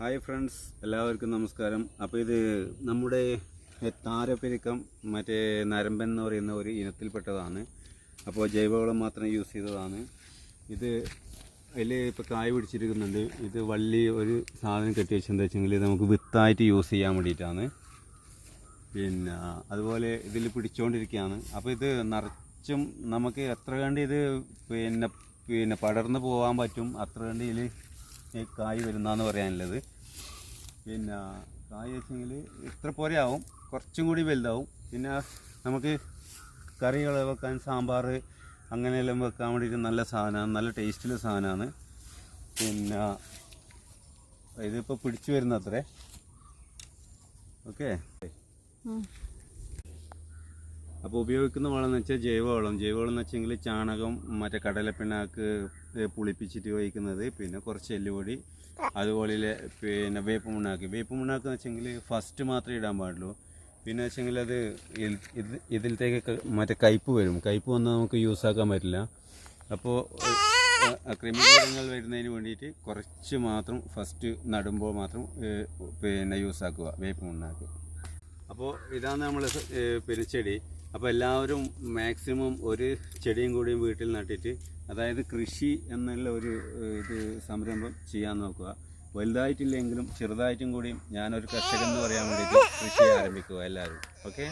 Hi friends, എല്ലാവർക്കും നമസ്കാരം. അപ്പോൾ ഇത് നമ്മുടെ താരപ്പെരുക്കം മറ്റേ നരമ്പൻ എന്ന് പറയുന്ന ഒരു ഇനത്തിൽപ്പെട്ടതാണ്. അപ്പോൾ ജൈവവളം മാത്രം യൂസ് ചെയ്തതാണ് ഇത്. അതിൽ ഇപ്പോൾ കായ പിടിച്ചിരിക്കുന്നുണ്ട്. ഇത് വള്ളി ഒരു സാധനം കെട്ടി വെച്ചെന്താ വെച്ചെങ്കിൽ ഇത് നമുക്ക് വിത്തായിട്ട് യൂസ് ചെയ്യാൻ വേണ്ടിയിട്ടാണ്. പിന്നെ അതുപോലെ ഇതിൽ പിടിച്ചുകൊണ്ടിരിക്കുകയാണ്. അപ്പോൾ ഇത് നിറച്ചും നമുക്ക് എത്ര കണ്ട് ഇത് പിന്നെ പടർന്ന് പോകാൻ പറ്റും, അത്ര കണ്ട് ഇതിൽ കായ് വരുന്നതെന്ന് പറയാനുള്ളത്. പിന്നെ കായ് വെച്ചെങ്കിൽ ഇത്ര പോലെയാവും, കുറച്ചും കൂടി വലുതാവും. പിന്നെ നമുക്ക് കറികൾ വെക്കാൻ, സാമ്പാർ അങ്ങനെയെല്ലാം വെക്കാൻ വേണ്ടിയിട്ട് നല്ല സാധനമാണ്, നല്ല ടേസ്റ്റുള്ള സാധനമാണ്. പിന്നെ ഇതിപ്പോൾ പിടിച്ചു വരുന്ന അത്രേ. ഓക്കെ. അപ്പോൾ ഉപയോഗിക്കുന്ന വളം എന്ന് വെച്ചാൽ ജൈവവളം എന്ന് വെച്ചെങ്കിൽ ചാണകം, മറ്റേ കടലപ്പിണ്ണാക്ക് പുളിപ്പിച്ചിട്ട് ഉപയോഗിക്കുന്നത്, പിന്നെ കുറച്ച് എല്ലുപൊടി, അതുപോലെ പിന്നെ വേപ്പ് മുണ്ണാക്ക് എന്ന് വെച്ചെങ്കിൽ ഫസ്റ്റ് മാത്രമേ ഇടാൻ പാടുള്ളൂ. പിന്നെ വെച്ചെങ്കിൽ അത് ഇതിലത്തേക്ക് മറ്റേ കയ്പ്പ് വരും. കയ്പ്പ് വന്നാൽ നമുക്ക് യൂസാക്കാൻ പറ്റില്ല. അപ്പോൾ ക്രിമികീടങ്ങൾ വരുന്നതിന് വേണ്ടിയിട്ട് കുറച്ച് മാത്രം ഫസ്റ്റ് നടുമ്പോൾ മാത്രം പിന്നെ യൂസാക്കുക വേപ്പ് മുണ്ണാക്ക്. അപ്പോൾ ഇതാണ് നമ്മൾ പിന്നെ ചെടി. അപ്പോൾ എല്ലാവരും മാക്സിമം ഒരു ചെടിയും കൂടിയും വീട്ടിൽ നട്ടിട്ട്, അതായത് കൃഷി എന്നുള്ള ഒരു ഇത് സംരംഭം ചെയ്യാൻ നോക്കുക. വലുതായിട്ടില്ലെങ്കിലും ചെറുതായിട്ടും കൂടിയും ഞാനൊരു കർഷകൻ എന്ന് പറയാൻ വേണ്ടിയിട്ട് കൃഷി ആരംഭിക്കുക എല്ലാവരും. ഓക്കെ.